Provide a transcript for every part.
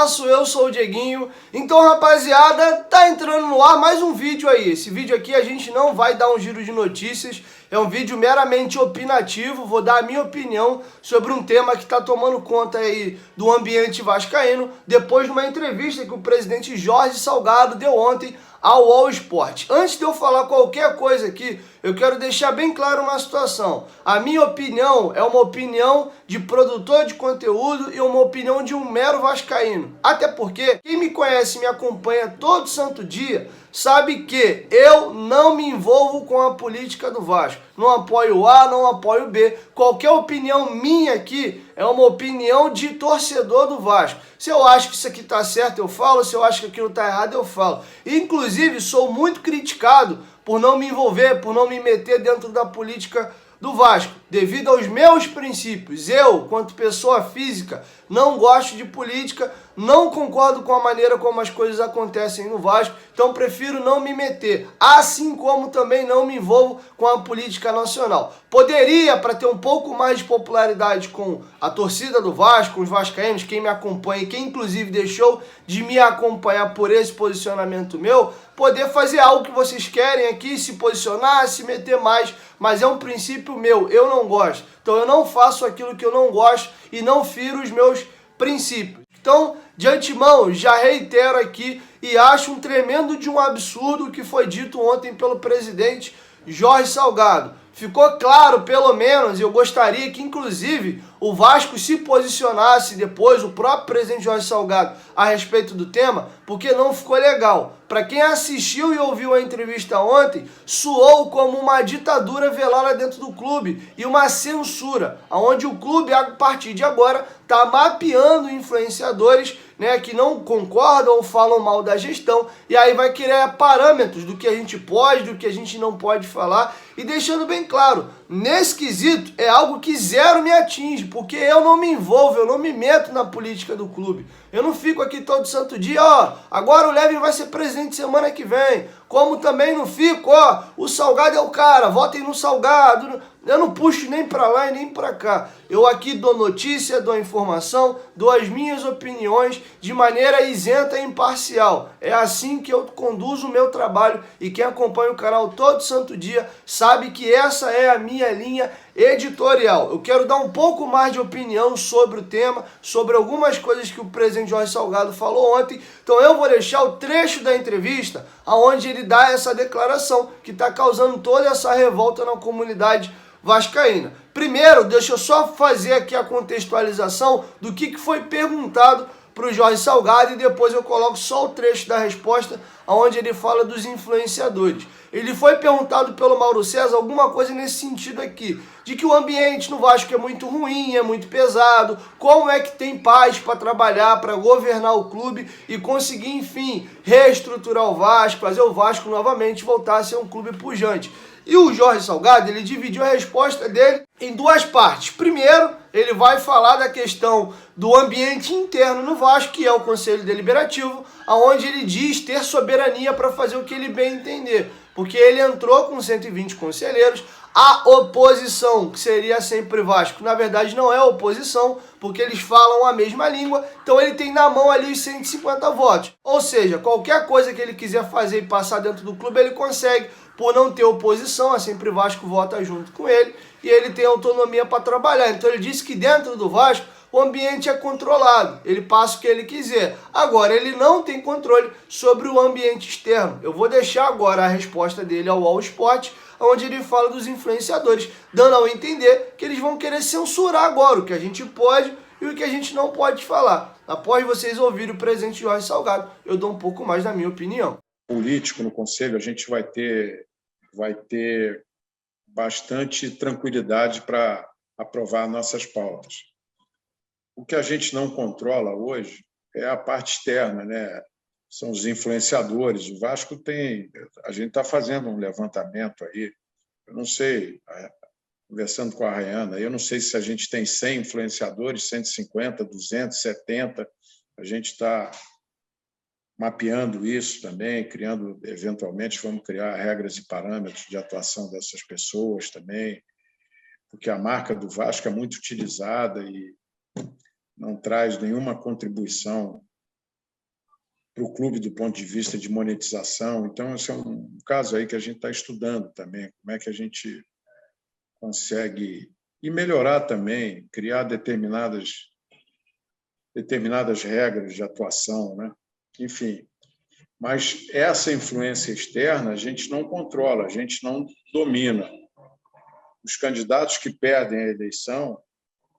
Bebaço, eu sou o Dieguinho. Então, rapaziada, tá entrando no ar mais um vídeo aí. Esse vídeo aqui a gente não vai dar um giro de notícias, é um vídeo meramente opinativo. Vou dar a minha opinião sobre um tema que tá tomando conta aí do ambiente vascaíno, depois de uma entrevista que o presidente Jorge Salgado deu ontem ao All Sport. Antes de eu falar qualquer coisa aqui, eu quero deixar bem claro uma situação. A minha opinião é uma opinião de produtor de conteúdo e uma opinião de um mero vascaíno. Até porque quem me conhece e me acompanha todo santo dia sabe que eu não me envolvo com a política do Vasco. Não apoio o A, não apoio o B. Qualquer opinião minha aqui é uma opinião de torcedor do Vasco. Se eu acho que isso aqui tá certo, eu falo. Se eu acho que aquilo tá errado, eu falo. Inclusive, sou muito criticado por não me envolver, por não me meter dentro da política do Vasco, devido aos meus princípios. Eu, quanto pessoa física, não gosto de política, não concordo com a maneira como as coisas acontecem no Vasco, então prefiro não me meter, assim como também não me envolvo com a política nacional. Poderia, para ter um pouco mais de popularidade com a torcida do Vasco, com os vascaínos, quem me acompanha e quem inclusive deixou de me acompanhar por esse posicionamento meu, poder fazer algo que vocês querem aqui, se posicionar, se meter mais, mas é um princípio meu, eu não gosto. Então eu não faço aquilo que eu não gosto e não firo os meus princípios. Então, de antemão, já reitero aqui e acho um tremendo de um absurdo o que foi dito ontem pelo presidente Jorge Salgado. Ficou claro, pelo menos, e eu gostaria que, inclusive, o Vasco se posicionasse depois, o próprio presidente Jorge Salgado, a respeito do tema, porque não ficou legal. Para quem assistiu e ouviu a entrevista ontem, soou como uma ditadura velada dentro do clube e uma censura, onde o clube, a partir de agora, está mapeando influenciadores, né, que não concordam ou falam mal da gestão, e aí vai criar parâmetros do que a gente pode, do que a gente não pode falar, e deixando bem claro, nesse quesito é algo que zero me atinge, porque eu não me envolvo, eu não me meto na política do clube. Eu não fico aqui todo santo dia, ó, agora o Levin vai ser presidente semana que vem, como também não fico, ó, o Salgado é o cara, votem no Salgado. Eu não puxo nem para lá e nem para cá. Eu aqui dou notícia, dou informação, dou as minhas opiniões de maneira isenta e imparcial. É assim que eu conduzo o meu trabalho e quem acompanha o canal todo santo dia sabe que essa é a minha linha editorial. Eu quero dar um pouco mais de opinião sobre o tema, sobre algumas coisas que o presidente Jorge Salgado falou ontem. Então eu vou deixar o trecho da entrevista onde ele dá essa declaração que está causando toda essa revolta na comunidade vascaína. Primeiro, deixa eu só fazer aqui a contextualização do que foi perguntado para o Jorge Salgado e depois eu coloco só o trecho da resposta onde ele fala dos influenciadores. Ele foi perguntado pelo Mauro César alguma coisa nesse sentido aqui, de que o ambiente no Vasco é muito ruim, é muito pesado, como é que tem paz para trabalhar, para governar o clube e conseguir, enfim, reestruturar o Vasco, fazer o Vasco novamente voltar a ser um clube pujante. E o Jorge Salgado, ele dividiu a resposta dele em duas partes. Primeiro, ele vai falar da questão do ambiente interno no Vasco, que é o Conselho Deliberativo, onde ele diz ter soberania para fazer o que ele bem entender. Porque ele entrou com 120 conselheiros, a oposição, que seria sempre Vasco, na verdade não é oposição, porque eles falam a mesma língua, então ele tem na mão ali os 150 votos. Ou seja, qualquer coisa que ele quiser fazer e passar dentro do clube, ele consegue, por não ter oposição, a Sempre Vasco vota junto com ele, e ele tem autonomia para trabalhar. Então ele disse que dentro do Vasco, o ambiente é controlado, ele passa o que ele quiser. Agora, ele não tem controle sobre o ambiente externo. Eu vou deixar agora a resposta dele ao All Sport, onde ele fala dos influenciadores, dando ao entender que eles vão querer censurar agora o que a gente pode e o que a gente não pode falar. Após vocês ouvirem o presidente Jorge Salgado, eu dou um pouco mais da minha opinião. Político no Conselho, a gente vai ter bastante tranquilidade para aprovar nossas pautas. O que a gente não controla hoje é a parte externa, né? São os influenciadores. O Vasco tem... A gente está fazendo um levantamento aí, eu não sei, conversando com a Rayana, eu não sei se a gente tem 100 influenciadores, 150, 270, a gente está mapeando isso também, criando, eventualmente, vamos criar regras e parâmetros de atuação dessas pessoas também, porque a marca do Vasco é muito utilizada e não traz nenhuma contribuição o clube do ponto de vista de monetização. Então, esse é um caso aí que a gente está estudando também, como é que a gente consegue e melhorar também, criar determinadas regras de atuação, né? Enfim, mas essa influência externa a gente não controla, a gente não domina. Os candidatos que perdem a eleição,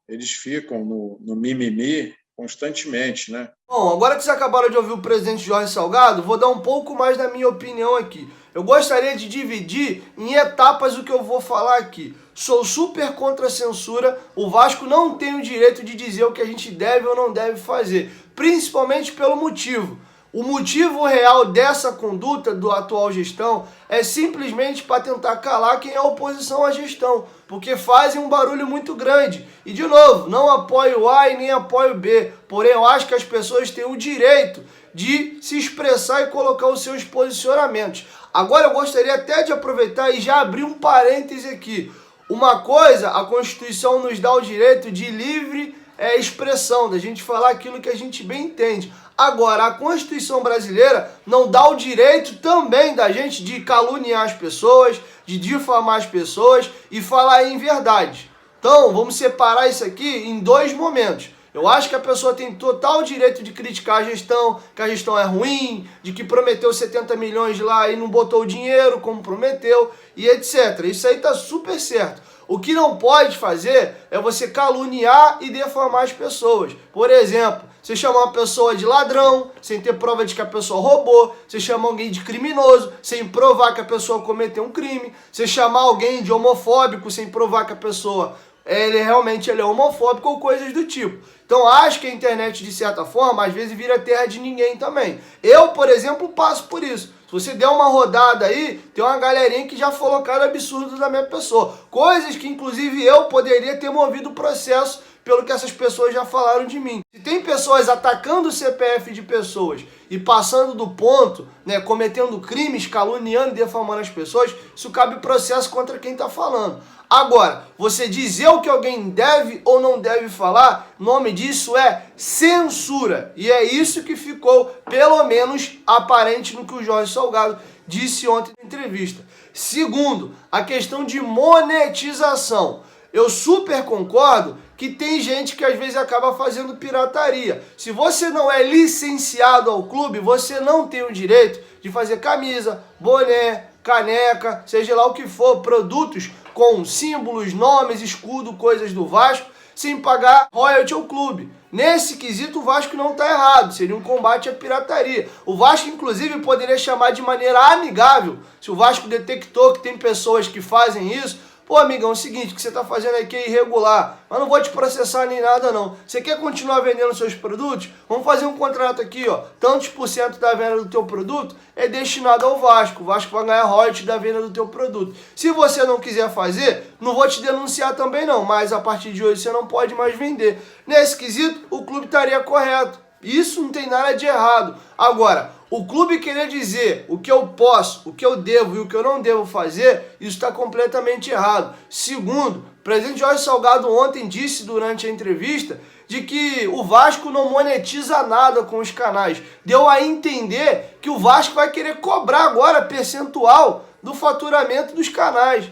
eles ficam no mimimi constantemente, né? Bom, agora que vocês acabaram de ouvir o presidente Jorge Salgado, vou dar um pouco mais da minha opinião aqui. Eu gostaria de dividir em etapas o que eu vou falar aqui. Sou super contra a censura, o Vasco não tem o direito de dizer o que a gente deve ou não deve fazer, principalmente pelo motivo. O motivo real dessa conduta do atual gestão é simplesmente para tentar calar quem é oposição à gestão, porque fazem um barulho muito grande. E, de novo, não apoio A e nem apoio B, porém eu acho que as pessoas têm o direito de se expressar e colocar os seus posicionamentos. Agora eu gostaria até de aproveitar e já abrir um parêntese aqui. Uma coisa, a Constituição nos dá o direito de livre expressão, da gente falar aquilo que a gente bem entende. Agora, a Constituição brasileira não dá o direito também da gente de caluniar as pessoas, de difamar as pessoas e falar em verdade. Então, vamos separar isso aqui em dois momentos. Eu acho que a pessoa tem total direito de criticar a gestão, que a gestão é ruim, de que prometeu 70 milhões lá e não botou o dinheiro como prometeu, e etc. Isso aí tá super certo. O que não pode fazer é você caluniar e defamar as pessoas. Por exemplo, você chamar uma pessoa de ladrão, sem ter prova de que a pessoa roubou. Você chamar alguém de criminoso, sem provar que a pessoa cometeu um crime. Você chamar alguém de homofóbico, sem provar que a pessoa realmente é homofóbico ou coisas do tipo. Então, acho que a internet, de certa forma, às vezes vira terra de ninguém também. Eu, por exemplo, passo por isso. Se você der uma rodada aí, tem uma galerinha que já falou cada absurdo da minha pessoa. Coisas que, inclusive, eu poderia ter movido o processo pelo que essas pessoas já falaram de mim. Se tem pessoas atacando o CPF de pessoas e passando do ponto, né, cometendo crimes, caluniando e defamando as pessoas, isso cabe processo contra quem está falando. Agora, você dizer o que alguém deve ou não deve falar, o nome disso é censura. E é isso que ficou, pelo menos, aparente no que o Jorge Salgado disse ontem na entrevista. Segundo, a questão de monetização. Eu super concordo que tem gente que às vezes acaba fazendo pirataria. Se você não é licenciado ao clube, você não tem o direito de fazer camisa, boné, caneca, seja lá o que for, produtos com símbolos, nomes, escudo, coisas do Vasco, sem pagar royalty ao clube. Nesse quesito, o Vasco não está errado, seria um combate à pirataria. O Vasco, inclusive, poderia chamar de maneira amigável, se o Vasco detectou que tem pessoas que fazem isso. Pô, amigão, é o seguinte, o que você está fazendo aqui é irregular, mas não vou te processar nem nada não. Você quer continuar vendendo seus produtos? Vamos fazer um contrato aqui, ó. Tantos por cento da venda do teu produto é destinado ao Vasco. O Vasco vai ganhar royalties da venda do teu produto. Se você não quiser fazer, não vou te denunciar também não, mas a partir de hoje você não pode mais vender. Nesse quesito, o clube estaria correto. Isso não tem nada de errado. Agora, o clube querer dizer o que eu posso, o que eu devo e o que eu não devo fazer, isso está completamente errado. Segundo, o presidente Jorge Salgado ontem disse durante a entrevista de que o Vasco não monetiza nada com os canais. Deu a entender que o Vasco vai querer cobrar agora percentual do faturamento dos canais.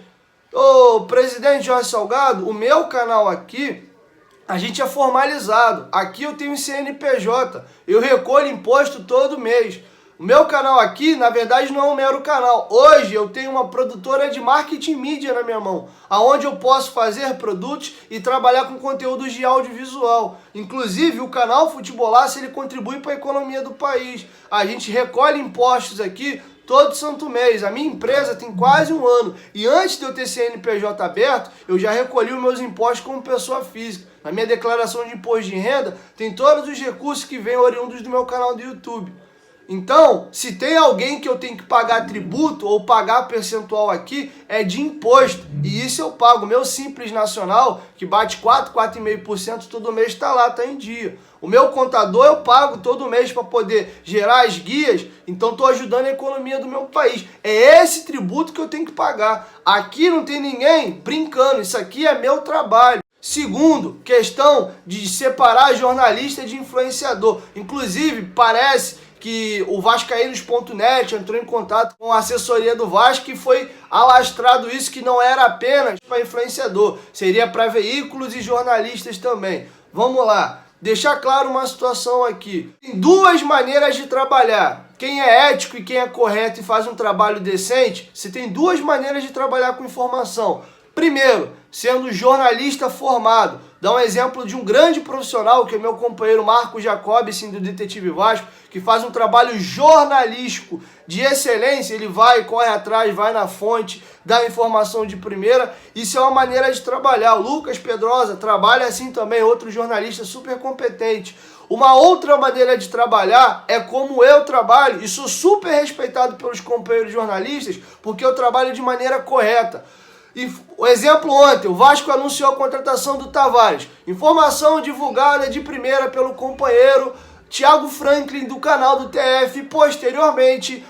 Ô, presidente Jorge Salgado, o meu canal aqui, a gente é formalizado. Aqui eu tenho CNPJ. Eu recolho imposto todo mês. O meu canal aqui, na verdade, não é um mero canal. Hoje eu tenho uma produtora de marketing mídia na minha mão, aonde eu posso fazer produtos e trabalhar com conteúdos de audiovisual. Inclusive, o canal Futebolaço, ele contribui para a economia do país. A gente recolhe impostos aqui todo santo mês. A minha empresa tem quase um ano. E antes de eu ter CNPJ aberto, eu já recolhi os meus impostos como pessoa física. Na minha declaração de imposto de renda, tem todos os recursos que vêm oriundos do meu canal do YouTube. Então, se tem alguém que eu tenho que pagar tributo ou pagar percentual aqui, é de imposto. E isso eu pago. Meu Simples Nacional, que bate 4,5% todo mês, está lá, está em dia. O meu contador eu pago todo mês para poder gerar as guias, então estou ajudando a economia do meu país. É esse tributo que eu tenho que pagar. Aqui não tem ninguém brincando, isso aqui é meu trabalho. Segundo, questão de separar jornalista de influenciador. Inclusive, parece que o vascaínos.net entrou em contato com a assessoria do Vasco e foi alastrado isso, que não era apenas para influenciador, seria para veículos e jornalistas também. Vamos lá, deixar claro uma situação aqui. Tem duas maneiras de trabalhar. Quem é ético e quem é correto e faz um trabalho decente, você tem duas maneiras de trabalhar com informação. Primeiro, sendo jornalista formado. Dá um exemplo de um grande profissional, que é meu companheiro Marcos Jacobson, do Detetive Vasco, que faz um trabalho jornalístico de excelência. Ele vai, corre atrás, vai na fonte, dá informação de primeira. Isso é uma maneira de trabalhar. O Lucas Pedrosa trabalha assim também, outro jornalista super competente. Uma outra maneira de trabalhar é como eu trabalho, e sou super respeitado pelos companheiros jornalistas, porque eu trabalho de maneira correta. E o exemplo ontem, o Vasco anunciou a contratação do Tavares. Informação divulgada de primeira pelo companheiro Thiago Franklin do canal do TF, posteriormente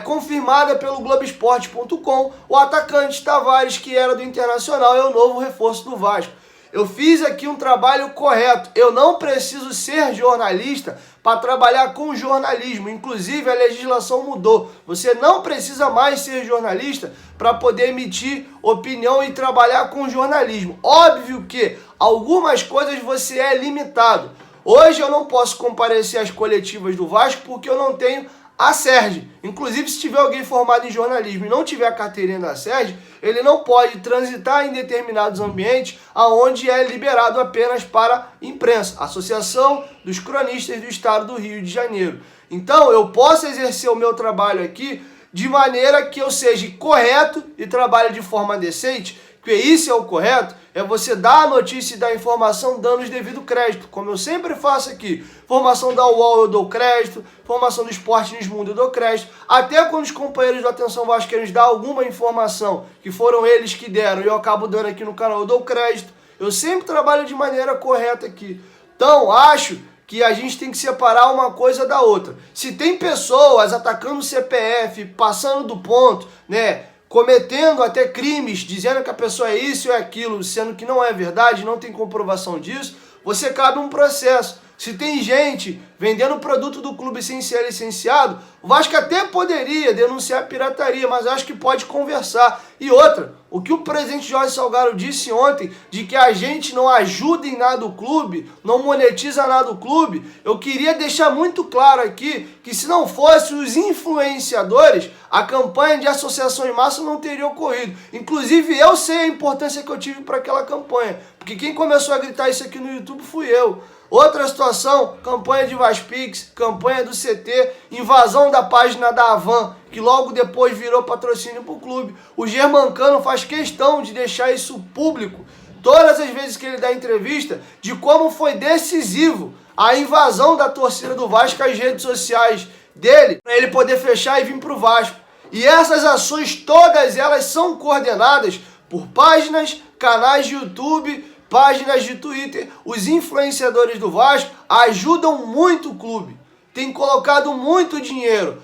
confirmada pelo Globoesporte.com, o atacante Tavares, que era do Internacional, é o novo reforço do Vasco. Eu fiz aqui um trabalho correto. Eu não preciso ser jornalista para trabalhar com jornalismo. Inclusive, a legislação mudou. Você não precisa mais ser jornalista para poder emitir opinião e trabalhar com jornalismo. Óbvio que algumas coisas você é limitado. Hoje eu não posso comparecer às coletivas do Vasco porque eu não tenho a SERJ. Inclusive, se tiver alguém formado em jornalismo e não tiver a carteirinha da SERJ, ele não pode transitar em determinados ambientes aonde é liberado apenas para imprensa, Associação dos Cronistas do Estado do Rio de Janeiro. Então, eu posso exercer o meu trabalho aqui de maneira que eu seja correto e trabalhe de forma decente, porque isso é o correto, é você dar a notícia e dar a informação dando os devidos crédito, como eu sempre faço aqui. Formação da UOL eu dou crédito, formação do Esporte News Mundo eu dou crédito, até quando os companheiros do Atenção Vascaínos dão alguma informação, que foram eles que deram, e eu acabo dando aqui no canal, eu dou crédito. Eu sempre trabalho de maneira correta aqui. Então, acho que a gente tem que separar uma coisa da outra. Se tem pessoas atacando o CPF, passando do ponto, né, cometendo até crimes, dizendo que a pessoa é isso ou é aquilo, sendo que não é verdade, não tem comprovação disso, você cabe um processo. Se tem gente vendendo produto do clube sem ser licenciado, o Vasco até poderia denunciar pirataria, mas acho que pode conversar. E outra, o que o presidente Jorge Salgado disse ontem, de que a gente não ajuda em nada o clube, não monetiza nada o clube, eu queria deixar muito claro aqui que se não fosse os influenciadores, a campanha de associação em massa não teria ocorrido. Inclusive, eu sei a importância que eu tive para aquela campanha, porque quem começou a gritar isso aqui no YouTube fui eu. Outra situação, campanha de Vaspix, campanha do CT, invasão da página da Avan, que logo depois virou patrocínio para o clube. O Germancano faz questão de deixar isso público, todas as vezes que ele dá entrevista, de como foi decisivo a invasão da torcida do Vasco às redes sociais dele, para ele poder fechar e vir para o Vasco. E essas ações, todas elas são coordenadas por páginas, canais de YouTube, páginas de Twitter. Os influenciadores do Vasco ajudam muito o clube, tem colocado muito dinheiro.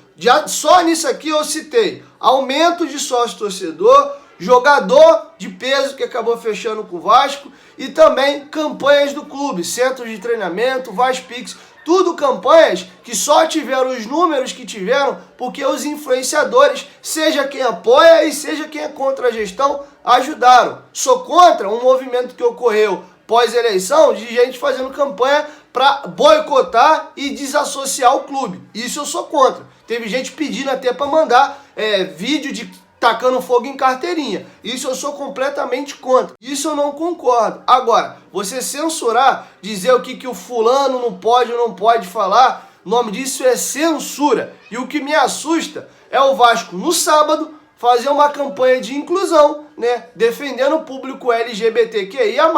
Só nisso aqui eu citei aumento de sócio-torcedor, jogador de peso que acabou fechando com o Vasco e também campanhas do clube, centros de treinamento, Vaspix, tudo campanhas que só tiveram os números que tiveram porque os influenciadores, seja quem apoia e seja quem é contra a gestão, ajudaram. Sou contra um movimento que ocorreu pós-eleição de gente fazendo campanha para boicotar e desassociar o clube. Isso eu sou contra. Teve gente pedindo até para mandar vídeo de tacando fogo em carteirinha. Isso eu sou completamente contra. Isso eu não concordo. Agora, você censurar, dizer o que o fulano não pode ou não pode falar, o nome disso é censura. E o que me assusta é o Vasco, no sábado, fazer uma campanha de inclusão, né, defendendo o público LGBTQIA+,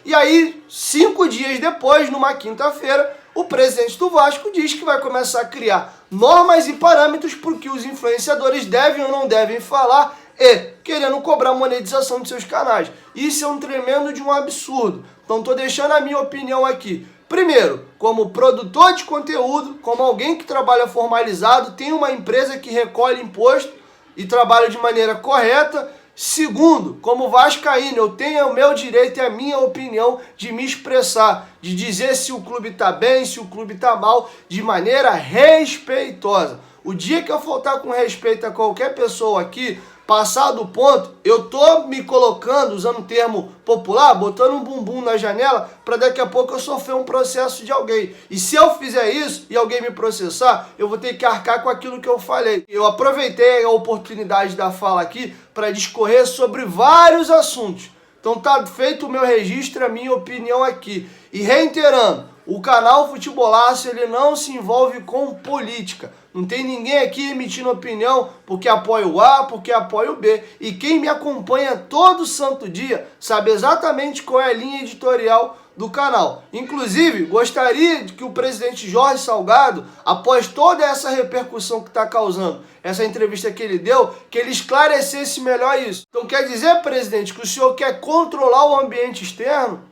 e aí, 5 dias depois, numa quinta-feira, o presidente do Vasco diz que vai começar a criar normas e parâmetros para o que os influenciadores devem ou não devem falar e querendo cobrar monetização de seus canais. Isso é um tremendo de um absurdo. Então estou deixando a minha opinião aqui. Primeiro, como produtor de conteúdo, como alguém que trabalha formalizado, tem uma empresa que recolhe imposto e trabalha de maneira correta, Segundo, como vascaíno, eu tenho o meu direito e a minha opinião de me expressar, de dizer se o clube tá bem, se o clube tá mal, de maneira respeitosa. O dia que eu faltar com respeito a qualquer pessoa aqui, passar do ponto, eu tô me colocando, usando o termo popular, botando um bumbum na janela para daqui a pouco eu sofrer um processo de alguém. E se eu fizer isso e alguém me processar, eu vou ter que arcar com aquilo que eu falei. Eu aproveitei a oportunidade da fala aqui para discorrer sobre vários assuntos. Então tá feito o meu registro, a minha opinião aqui. E reiterando, o canal Futebolaço ele não se envolve com política. Não tem ninguém aqui emitindo opinião porque apoia o A, porque apoia o B. E quem me acompanha todo santo dia sabe exatamente qual é a linha editorial do canal. Inclusive, gostaria de que o presidente Jorge Salgado, após toda essa repercussão que está causando, essa entrevista que ele deu, que ele esclarecesse melhor isso. Então quer dizer, presidente, que o senhor quer controlar o ambiente externo?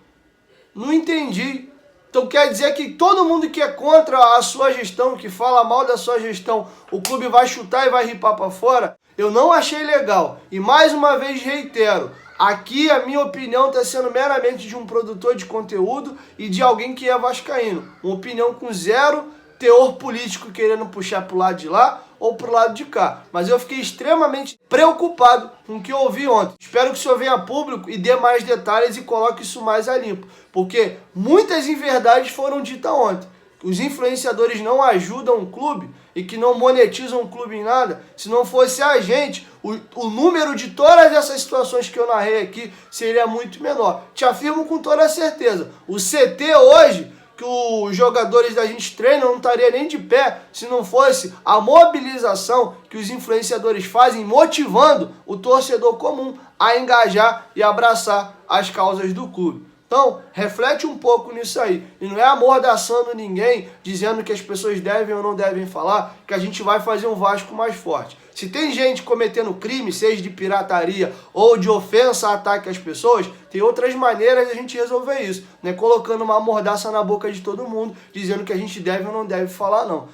Não entendi. Então quer dizer que todo mundo que é contra a sua gestão, que fala mal da sua gestão, o clube vai chutar e vai ripar para fora? Eu não achei legal. E mais uma vez reitero, aqui a minha opinião está sendo meramente de um produtor de conteúdo e de alguém que é vascaíno. Uma opinião com zero teor político querendo puxar para o lado de lá ou para o lado de cá. Mas eu fiquei extremamente preocupado com o que eu ouvi ontem. Espero que o senhor venha a público e dê mais detalhes e coloque isso mais a limpo. Porque muitas inverdades foram ditas ontem. Os influenciadores não ajudam o clube e que não monetizam o clube em nada. Se não fosse a gente, o número de todas essas situações que eu narrei aqui seria muito menor. Te afirmo com toda certeza. O CT hoje, que os jogadores da gente treinam, não estaria nem de pé se não fosse a mobilização que os influenciadores fazem, motivando o torcedor comum a engajar e abraçar as causas do clube. Então, reflete um pouco nisso aí. E não é amordaçando ninguém, dizendo que as pessoas devem ou não devem falar, que a gente vai fazer um Vasco mais forte. Se tem gente cometendo crime, seja de pirataria ou de ofensa, ataque às pessoas, tem outras maneiras de a gente resolver isso. Não é colocando uma mordaça na boca de todo mundo, dizendo que a gente deve ou não deve falar, não.